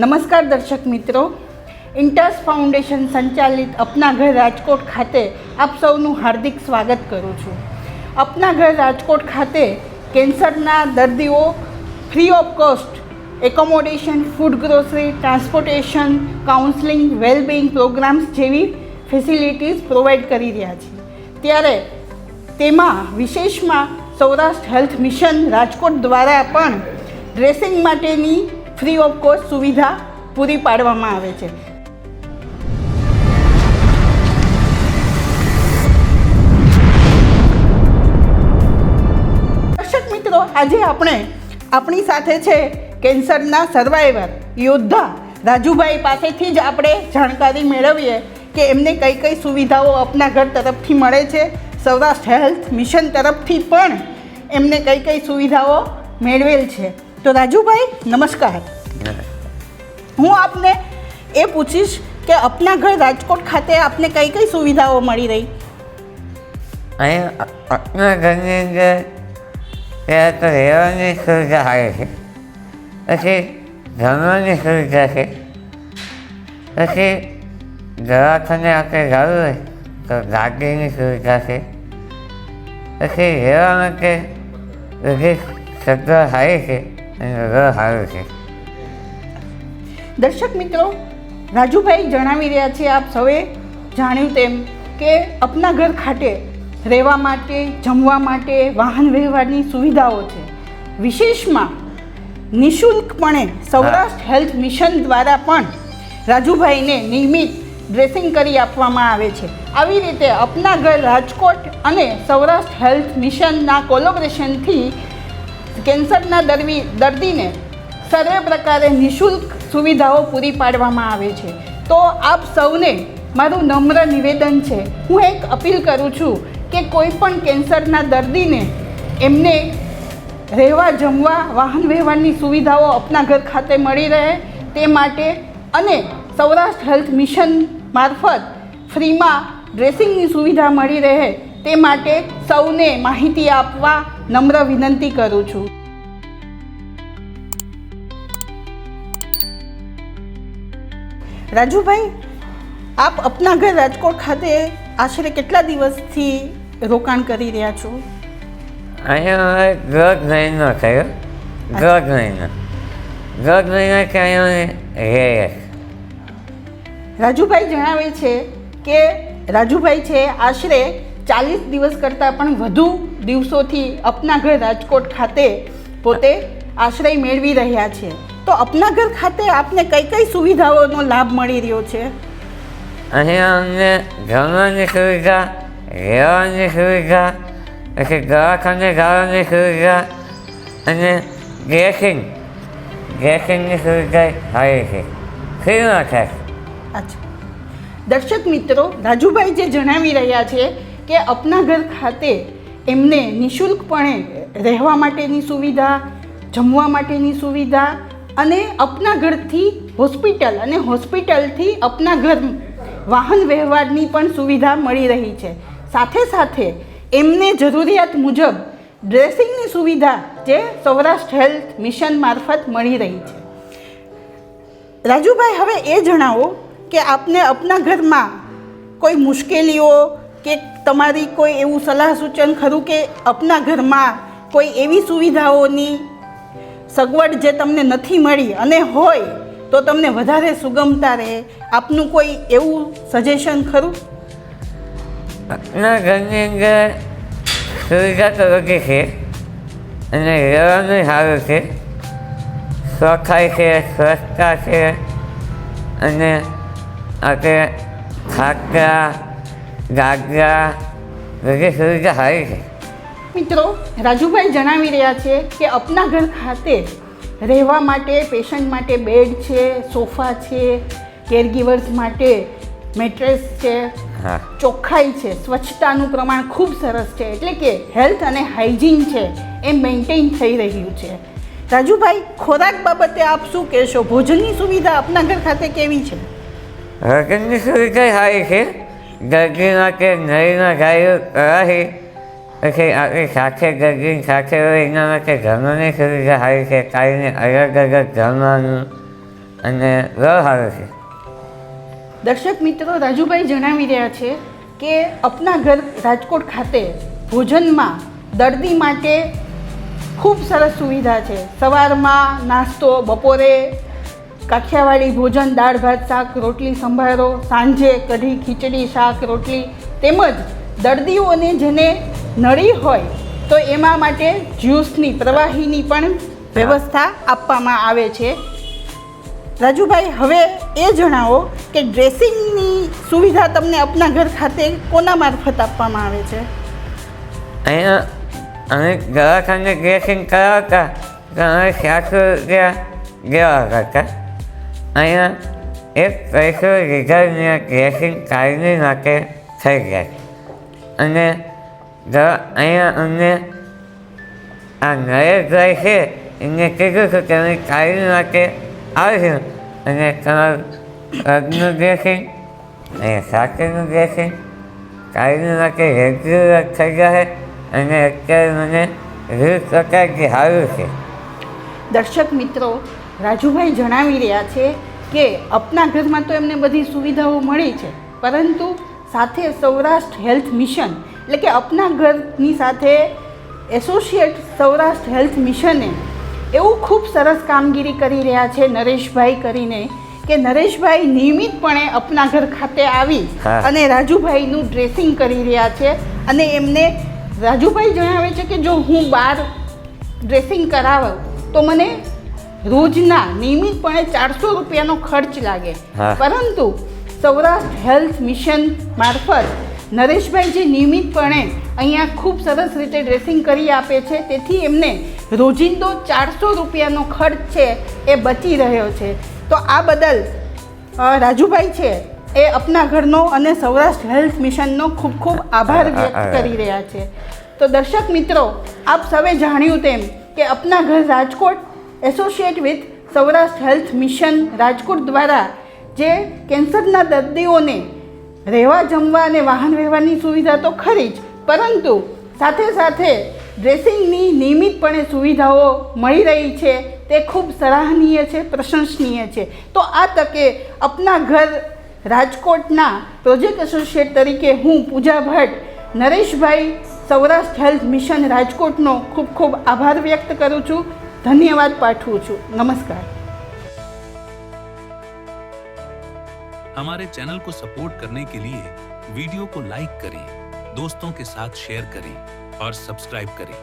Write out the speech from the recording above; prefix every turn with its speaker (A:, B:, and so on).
A: નમસ્કાર દર્શક મિત્રો, ઇન્ટર્સ ફાઉન્ડેશન સંચાલિત અપના ઘર રાજકોટ ખાતે આપ સૌનું હાર્દિક સ્વાગત કરું છું. અપના ઘર રાજકોટ ખાતે કેન્સરના દર્દીઓ free of cost accommodation, food grocery, transportation, counselling, wellbeing programmes જેવી ફેસિલિટીઝ પ્રોવાઈડ કરી રહ્યા છે. ત્યારે તેમાં વિશેષમાં સૌરાષ્ટ્ર હેલ્થ મિશન રાજકોટ દ્વારા પણ ડ્રેસિંગ માટેની ફ્રી ઓફ કોસ્ટ સુવિધા પૂરી પાડવામાં આવે છે. દર્શક મિત્રો, આજે આપણી સાથે છે કેન્સરના સર્વાઈવર યોદ્ધા રાજુભાઈ પાસેથી જ આપણે જાણકારી મેળવીએ કે એમને કઈ કઈ સુવિધાઓ અપના ઘર તરફથી મળે છે, સૌરાષ્ટ્ર હેલ્થ મિશન તરફથી પણ એમને કઈ કઈ સુવિધાઓ મેળવેલ છે. તો રાજુભાઈ નમસ્કાર. હું આપને એ પૂછીશ કે અપના ઘર રાજકોટ ખાતે આપને કઈ કઈ સુવિધાઓ મળી રહી?
B: અહીં અપના ઘરની અંદર ત્યાં તો રહેવાની સુવિધા આવે છે, પછી જમવાની સુવિધા છે, પછી દવાખાને આપણે જવું હોય તો ગાડીની સુવિધા છે, પછી રહેવા માટે બધી સગવડ સારી છે અને ઘર સારું છે.
A: દર્શક મિત્રો, રાજુભાઈ જણાવી રહ્યા છે, આપ સૌએ જાણ્યું તેમ કે અપના ઘર ખાતે રહેવા માટે, જમવા માટે, વાહન વ્યવહારની સુવિધાઓ છે. વિશેષમાં નિઃશુલ્કપણે સૌરાષ્ટ્ર હેલ્થ મિશન દ્વારા પણ રાજુભાઈને નિયમિત ડ્રેસિંગ કરી આપવામાં આવે છે. આવી રીતે અપના ઘર રાજકોટ અને સૌરાષ્ટ્ર હેલ્થ મિશનના કોલેબોરેશનથી કેન્સરના દર્દીને સર્વે પ્રકારે નિઃશુલ્ક સુવિધાઓ પૂરી પાડવામાં આવે છે. તો આપ સૌને મારું નમ્ર નિવેદન છે, હું એક અપીલ કરું છું કે કોઈ પણ કેન્સરના દર્દીને એમને રહેવા, જમવા, વાહન વ્યવહારની સુવિધાઓ અપના ઘર ખાતે મળી રહે તે માટે અને સૌરાષ્ટ્ર હેલ્થ મિશન મારફત ફ્રીમાં ડ્રેસિંગની સુવિધા મળી રહે તે માટે સૌને માહિતી આપવા નમ્ર વિનંતી કરું છું. રાજુભાઈ, આપ અપના ઘર રાજકોટ ખાતે આશરે કેટલા દિવસથી રોકાણ કરી રહ્યા છો?
B: અહીંયા હવે દોઢ મહિનો થયો. દોઢ મહિનાથી અહીંયા રહે.
A: રાજુભાઈ જણાવે છે કે રાજુભાઈ છે આશરે 40 દિવસ કરતાં પણ વધુ દિવસોથી અપના ઘર રાજકોટ ખાતે પોતે આશ્રય મેળવી રહ્યા છે. તો અપના ઘર ખાતે આપને કઈ કઈ સુવિધાઓનો લાભ મળી રહ્યો છે?
B: અહીંયા અમને જમવાની સુવિધા, રહેવાની સુવિધા, પછી દવાખાને જવાની સુવિધા અને ડ્રેસિંગની સુવિધા સારી છે. ફ્રીમાં થાય.
A: અચ્છા. દર્શક મિત્રો, રાજુભાઈ જે જણાવી રહ્યા છે કે અપના ઘર ખાતે એમને નિઃશુલ્કપણે રહેવા માટેની સુવિધા, જમવા માટેની સુવિધા અને અપના ઘરથી હોસ્પિટલ અને હોસ્પિટલથી અપના ઘર વાહન વ્યવહારની પણ સુવિધા મળી રહી છે. સાથે સાથે એમને જરૂરિયાત મુજબ ડ્રેસિંગની સુવિધા જે સૌરાષ્ટ્ર હેલ્થ મિશન મારફત મળી રહી છે. રાજુભાઈ, હવે એ જણાવો કે આપને અપના ઘરમાં કોઈ મુશ્કેલીઓ કે તમારી કોઈ એવું સલાહ સૂચન ખરું કે અપના ઘરમાં કોઈ એવી સુવિધાઓની સગવડ જે તમને નથી મળી અને હોય તો તમને વધારે સુગમતા રહે, આપનું કોઈ એવું સજેશન ખરું?
B: આપણા ઘરની અંદર સુવિધા તો બધી છે અને રહેવાનું સારું છે, ચોખ્ખાઈ છે, સ્વચ્છતા છે અને આપણે ખાટલા, ગાદલા બધી સુવિધા સારી છે.
A: મિત્રો, રાજુભાઈ જણાવી રહ્યા છે કે અપના ઘર ખાતે રહેવા માટે, પેશન્ટ માટે બેડ છે, સોફા છે, કેરગીવર્સ માટે મેટ્રેસ છે, ચોખ્ખાઈ છે, સ્વચ્છતાનું પ્રમાણ ખૂબ સરસ છે. એટલે કે હેલ્થ અને હાઇજીન છે એ મેન્ટેન થઈ રહ્યું છે. રાજુભાઈ, ખોરાક બાબતે આપ શું કહેશો? ભોજનની સુવિધા અપના ઘર ખાતે કેવી છે?
B: ભોજનની સુવિધા સારી છે. દર્દી માટે નળીમાં ગાયું કરાવી પછી આપણી સાથે દર્દી સાથે હોય એના માટે જમવાની સુવિધા સારી છે. કાંઈને અલગ અલગ જમવાનું અને વ્યવહારુ છે.
A: દર્શક મિત્રો, રાજુભાઈ જણાવી રહ્યા છે કે અપના ઘર રાજકોટ ખાતે ભોજનમાં દર્દી માટે ખૂબ સરસ સુવિધા છે. સવારમાં નાસ્તો, બપોરે કાઠિયાવાડી ભોજન, દાળ ભાત શાક રોટલી સંભારો, સાંજે કઢી ખીચડી શાક રોટલી, તેમજ દર્દીઓને જેને નળી હોય તો એમાં માટે જ્યુસની પ્રવાહીની પણ વ્યવસ્થા આપવામાં આવે છે. રાજુભાઈ, હવે એ જણાવો કે ડ્રેસિંગની સુવિધા તમને અપના ઘર ખાતે કોના મારફત આપવામાં આવે છે?
B: અહીંયા અમે દવાખાને ડ્રેસિંગ કરાવતા તો અમે 700 રૂપિયા દેવા કરતા. અહીંયા એક પૈસો લીધા વિના ડ્રેસિંગ કાયમી માટે થઈ જાય. અને અહીંયા અમને આ નરેશભાઈ છે એમને કીધું કે તમે કાયમી માટે આવજો અને તમારું પગનું ડ્રેસિંગ અને સાથેનું ડ્રેસિંગ કાયમી માટે રેગ્યુલર થઈ જાય. અને અત્યારે મને 20% સારું છે.
A: દર્શક મિત્રો, રાજુભાઈ જણાવી રહ્યા છે કે અપના ઘરમાં તો એમને બધી સુવિધાઓ મળી છે, પરંતુ સાથે સૌરાષ્ટ્ર હેલ્થ મિશન એટલે કે અપના ઘરની સાથે એસોસિએટ સૌરાષ્ટ્ર હેલ્થ મિશને એવું ખૂબ સરસ કામગીરી કરી રહ્યા છે નરેશભાઈ કરીને, કે નરેશભાઈ નિયમિતપણે અપના ઘર ખાતે આવી અને રાજુભાઈનું ડ્રેસિંગ કરી રહ્યા છે. અને એમને રાજુભાઈ જણાવે છે કે જો હું બહાર ડ્રેસિંગ કરાવું તો મને રોજના નિયમિતપણે 400 રૂપિયાનો ખર્ચ લાગે, પરંતુ સૌરાષ્ટ્ર હેલ્થ મિશન મારફત નરેશભાઈ જે નિયમિતપણે અહીંયા ખૂબ સરસ રીતે ડ્રેસિંગ કરી આપે છે, તેથી એમને રોજિંદો 400 રૂપિયાનો ખર્ચ છે એ બચી રહ્યો છે. તો આ બદલ રાજુભાઈ છે એ અપના ઘરનો અને સૌરાષ્ટ્ર હેલ્થ મિશનનો ખૂબ ખૂબ આભાર વ્યક્ત કરી રહ્યા છે. તો દર્શક મિત્રો, આપ સૌએ જાણ્યું તેમ કે અપના ઘર Rajkot associate with Saurashtra health mission Rajkot દ્વારા જે કેન્સરના દર્દીઓને રહેવા જમવા અને વાહન વ્યવહારની સુવિધા તો ખરી જ, પરંતુ સાથે સાથે ડ્રેસિંગની નિયમિતપણે સુવિધાઓ મળી રહી છે, તે ખૂબ સરાહનીય છે, પ્રશંસનીય છે. તો આ તકે અપના ઘર રાજકોટના પ્રોજેક્ટ એસોસિએટ તરીકે હું પૂજા ભટ્ટ નરેશભાઈ સૌરાષ્ટ્ર હેલ્થ મિશન રાજકોટનો ખૂબ ખૂબ આભાર વ્યક્ત કરું છું, ધન્યવાદ પાઠવું છું. નમસ્કાર.
C: हमारे चैनल को सपोर्ट करने के लिए वीडियो को लाइक करें, दोस्तों के साथ शेयर करें और सब्सक्राइब करें.